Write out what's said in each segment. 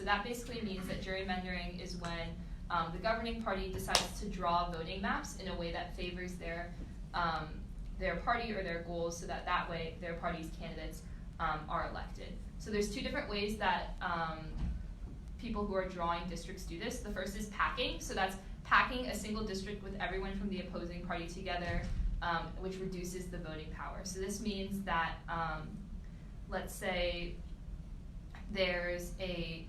that basically means that gerrymandering is when the governing party decides to draw voting maps in a way that favors their party or their goals, so that way their party's candidates are elected. So there's two different ways that people who are drawing districts do this. The first is packing, so that's packing a single district with everyone from the opposing party together, which reduces the voting power. So this means that, let's say there's a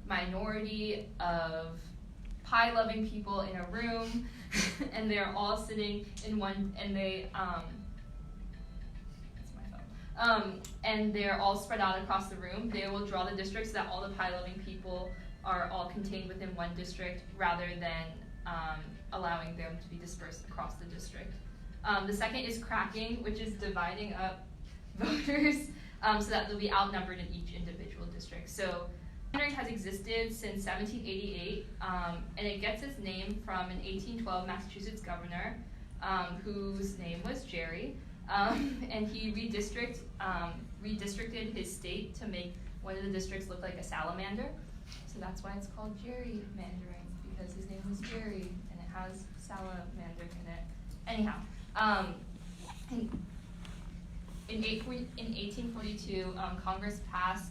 minority of pie-loving people in a room, and they're all sitting in one, and and they're all spread out across the room. They will draw the districts so that all the pie-loving people are all contained within one district, rather than allowing them to be dispersed across the district. The second is cracking, which is dividing up voters so that they'll be outnumbered in each individual district. So gerrymandering has existed since 1788, and it gets its name from an 1812 Massachusetts governor whose name was Gerry, and he redistricted his state to make one of the districts look like a salamander. So that's why it's called gerrymandering, because his name was Gerry and it has salamander in it. Anyhow, in 1842, Congress passed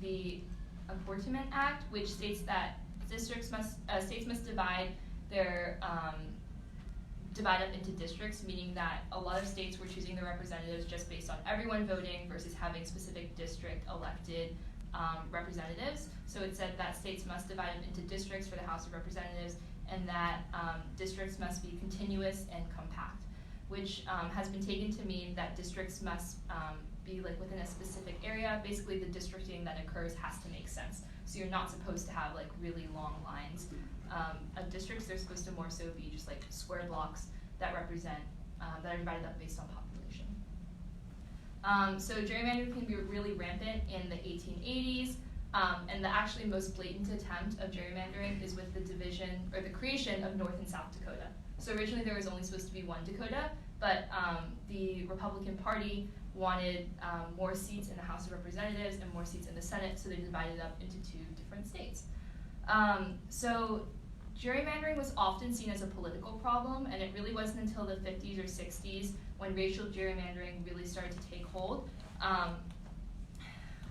the Apportionment Act, which states that states must divide up into districts, meaning that a lot of states were choosing their representatives just based on everyone voting versus having specific district elected representatives. So it said that states must divide them into districts for the House of Representatives, and that districts must be continuous and compact, which has been taken to mean that districts must be like within a specific area. Basically, the districting that occurs has to make sense. So you're not supposed to have like really long lines of districts. They're supposed to more so be just like square blocks that represent, that are divided up based on population. So gerrymandering can be really rampant in the 1880s, and the actually most blatant attempt of gerrymandering is with the division, or the creation of North and South Dakota. So originally there was only supposed to be one Dakota, but the Republican Party wanted more seats in the House of Representatives and more seats in the Senate, so they divided up into two different states. So gerrymandering was often seen as a political problem, and it really wasn't until the 50s or 60s when racial gerrymandering really started to take hold,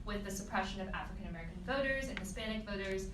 with the suppression of African American voters and Hispanic voters,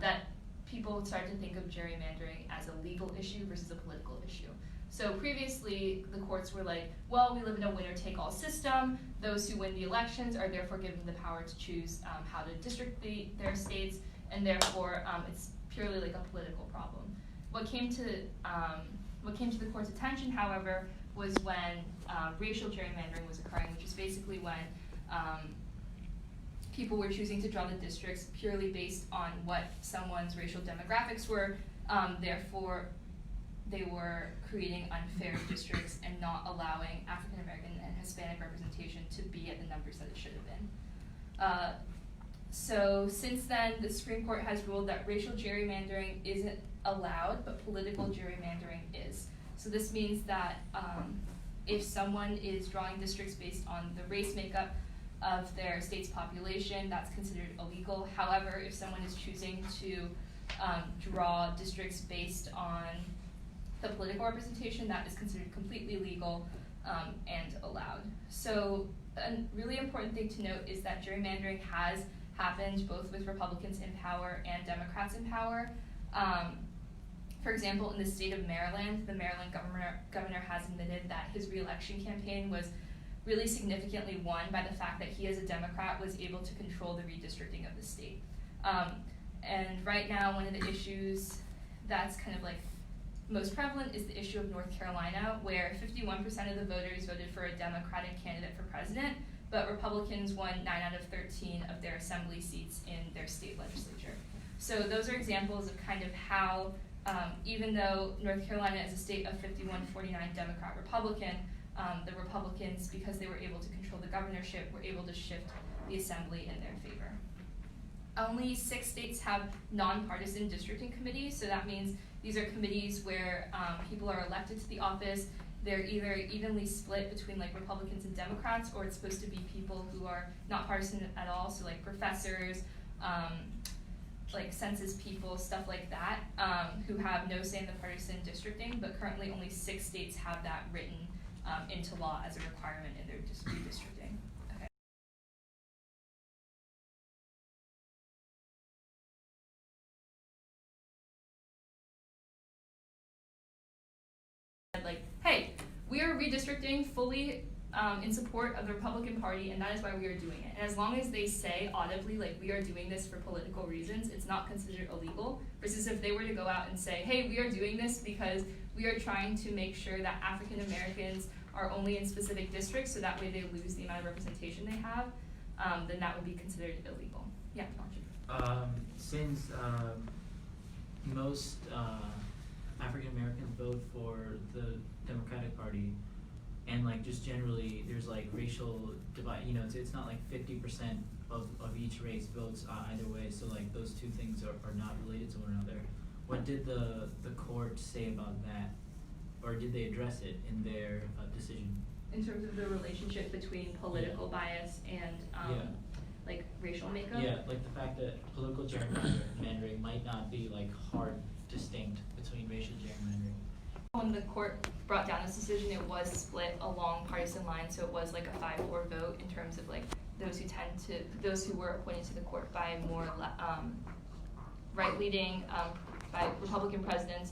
that people started to think of gerrymandering as a legal issue versus a political issue. So previously, the courts were like, well, we live in a winner-take-all system. Those who win the elections are therefore given the power to choose how to district their states, and therefore it's purely like a political problem. What came to the court's attention, however, was when racial gerrymandering was occurring, which is basically when people were choosing to draw the districts purely based on what someone's racial demographics were. Therefore, they were creating unfair districts and not allowing African American and Hispanic representation to be at the numbers that it should have been. So since then, the Supreme Court has ruled that racial gerrymandering isn't allowed, but political gerrymandering is. So this means that if someone is drawing districts based on the race makeup of their state's population, that's considered illegal. However, if someone is choosing to draw districts based on the political representation, that is considered completely legal and allowed. So a really important thing to note is that gerrymandering has happened both with Republicans in power and Democrats in power. For example, in the state of Maryland, the Maryland governor has admitted that his re-election campaign was really significantly won by the fact that he, as a Democrat, was able to control the redistricting of the state. And right now, one of the issues that's kind of like most prevalent is the issue of North Carolina, where 51% of the voters voted for a Democratic candidate for president, but Republicans won 9 out of 13 of their assembly seats in their state legislature. So those are examples of kind of how, even though North Carolina is a state of 51-49 Democrat-Republican, the Republicans, because they were able to control the governorship, were able to shift the assembly in their favor. Only 6 states have non-partisan districting committees, so that means these are committees where people are elected to the office. They're either evenly split between like Republicans and Democrats, or it's supposed to be people who are not partisan at all, so like professors, like census people, stuff like that, who have no say in the partisan districting, but currently only 6 states have that written into law as a requirement in their redistricting. Okay. Like, hey, we are redistricting fully in support of the Republican Party, and that is why we are doing it. And as long as they say audibly, like, we are doing this for political reasons, it's not considered illegal, versus if they were to go out and say, hey, we are doing this because we are trying to make sure that African Americans are only in specific districts, so that way they lose the amount of representation they have, then that would be considered illegal. Yeah, Since most African Americans vote for the Democratic Party, and like just generally there's like racial divide, you know, it's not like 50% of each race votes either way, so like those two things are not related to one another. What did the court say about that, or did they address it in their decision? In terms of the relationship between political bias and like racial makeup? Yeah, like the fact that political gerrymandering might not be like hard distinct between racial gerrymandering. When the court brought down this decision, it was split along partisan lines, so it was like a 5-4 vote in terms of like those who were appointed to the court by more right-leaning by Republican presidents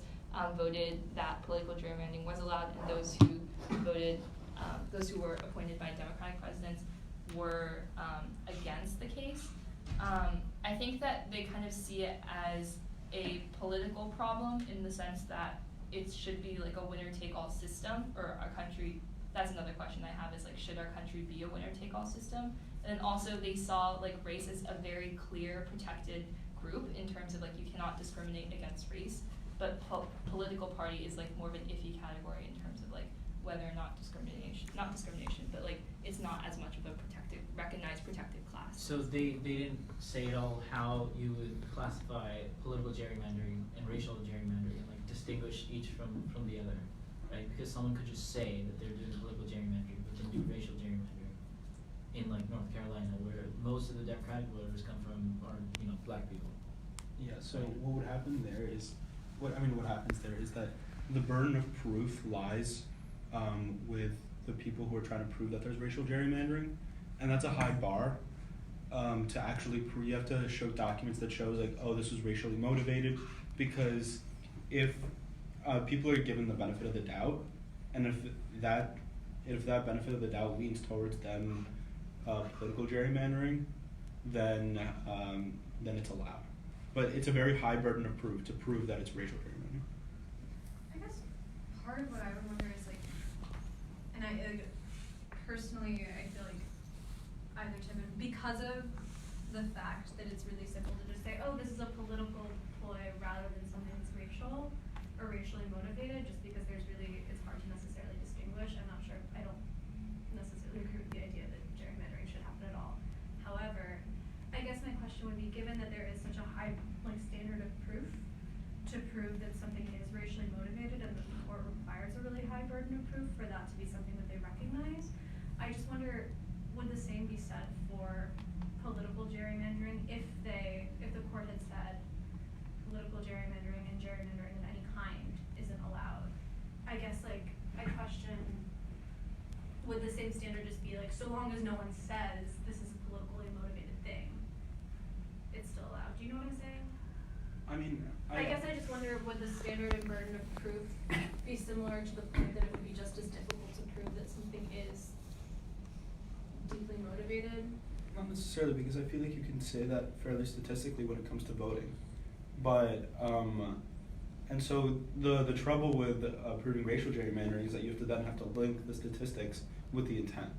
voted that political gerrymandering was allowed, and those who were appointed by Democratic presidents were against the case. I think that they kind of see it as a political problem in the sense that it should be like a winner-take-all system, or our country, that's another question I have, is like, should our country be a winner-take-all system? And then also they saw like race as a very clear protected group in terms of like you cannot discriminate against race, but political party is like more of an iffy category in terms of like whether or not not discrimination, but like it's not as much of a recognized protected class. So they didn't say at all how you would classify political gerrymandering and racial gerrymandering, and like distinguish each from the other, right? Because someone could just say that they're doing political gerrymandering, but then do racial gerrymandering in like North Carolina, where most of the Democratic voters come from are, you know, black people. Yeah, so what would happen there is, what happens there is that the burden of proof lies with the people who are trying to prove that there's racial gerrymandering, and that's a high bar to actually prove. You have to show documents that shows like, oh, this was racially motivated, because if people are given the benefit of the doubt, and if that benefit of the doubt leans towards them political gerrymandering, then it's allowed. But it's a very high burden of proof to prove that it's racial gerrymandering. I guess part of what I would wonder is like, and personally, I feel like either type of, because of the fact that it's really simple to just say, oh, this is a political ploy rather than something that's racial or racially motivated, just because it's hard to necessarily distinguish. I'm not sure, I don't necessarily agree with the idea that gerrymandering should happen at all. However, I guess my question would be, given that there is such a high standard of proof to prove that something is racially motivated, and the court requires a really high burden of proof for that to be something that they recognize, I just wonder, would the same be said for political gerrymandering if the court had said political gerrymandering and gerrymandering of any kind isn't allowed? I guess like I question, would the same standard just be like, so long as no one says this is a politically motivated thing, it's still allowed? Do you know what I'm saying? I mean, I guess I just wonder, would the standard and burden of proof be similar to the point that it would be just as difficult to prove that something is deeply motivated? not necessarily, because I feel like you can say that fairly statistically when it comes to voting. But and so the trouble with proving racial gerrymandering is that you have to link the statistics with the intent.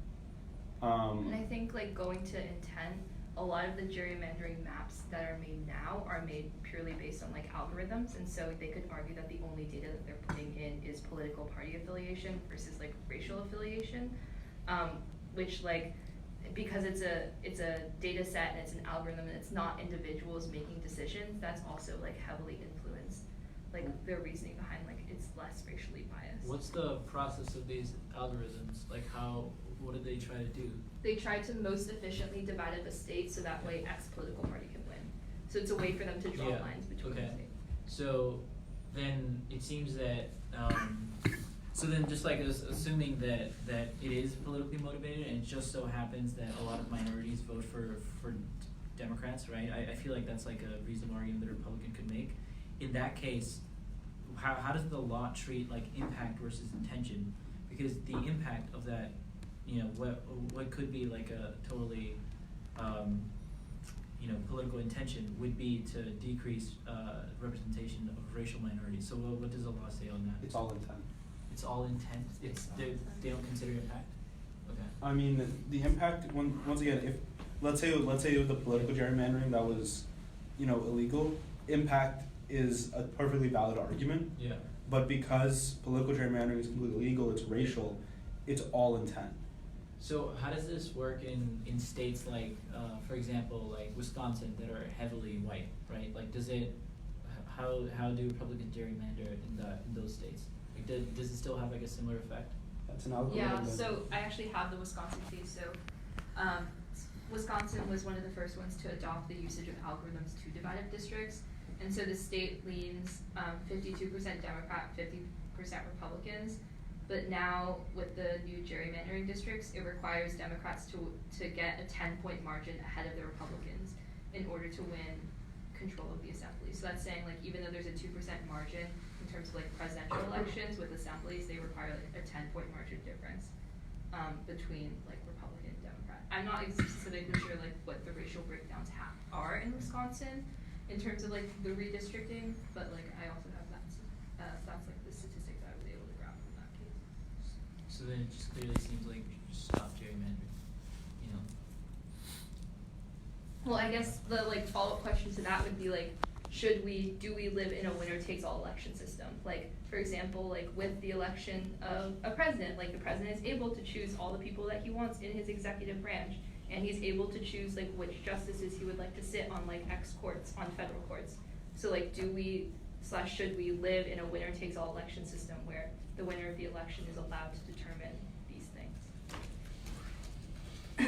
And I think like going to intent, a lot of the gerrymandering maps that are made now are made purely based on like algorithms, and so they could argue that the only data that they're putting in is political party affiliation versus like racial affiliation, which like, because it's a data set and it's an algorithm and it's not individuals making decisions, that's also like heavily influenced, like their reasoning behind like it's less racially biased. What's the process of these algorithms? Like what do they try to do? They try to most efficiently divide up a state so that way X political party can win. So it's a way for them to draw Yeah, lines between okay. the states. So then it seems that, so then just like assuming that it is politically motivated and it just so happens that a lot of minorities vote for Democrats, right? I feel like that's like a reasonable argument that a Republican could make. In that case, how does the law treat like impact versus intention? Because the impact of that, you know, what could be like a totally, you know, political intention would be to decrease representation of racial minorities. So what does the law say on that? It's all intent. It's all intent. They don't consider impact. Okay. I mean, the impact, once again, if, let's say it was the political gerrymandering that was, you know, illegal, impact is a perfectly valid argument. Yeah. But because political gerrymandering is completely illegal, it's racial, it's all intent. So how does this work in states like, for example, like Wisconsin that are heavily white, right? Like, does it, how do Republicans gerrymander in those states? Like, does it still have like a similar effect? That's an algorithm. Yeah, then. so I actually have the Wisconsin case. So Wisconsin was one of the first ones to adopt the usage of algorithms to divide up districts. And so the state leans 52% Democrat, 50% Republicans. But now with the new gerrymandering districts, it requires Democrats to get a 10-point margin ahead of the Republicans in order to win control of the assembly. So that's saying like even though there's a 2% margin in terms of like presidential elections with assemblies, they require like a 10-point margin difference between like Republican and Democrat. I'm not specifically sure like what the racial breakdowns are in Wisconsin in terms of like the redistricting, but like I also have that. That's like the statistic that I was able to grab from that case. So then it just clearly seems like we should just stop gerrymandering, you know? Well, I guess the like follow-up question to that would be like, do we live in a winner-takes-all election system? Like, for example, like with the election of a president, like the president is able to choose all the people that he wants in his executive branch, and he's able to choose like which justices he would like to sit on like X courts, on federal courts. So like, should we live in a winner-takes-all election system where the winner of the election is allowed to determine these things? I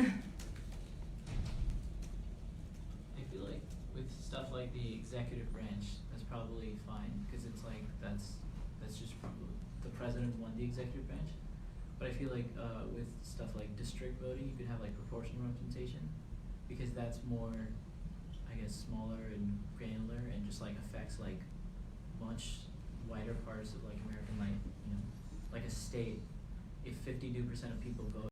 feel like with stuff like the executive branch, that's probably fine, because it's like, that's just probably, the president won the executive branch. But I feel like with stuff like district voting, you could have like proportional representation, because that's more, I guess, smaller and granular and just like affects like much wider parts of like American life, you know, like a state. If 52% of people vote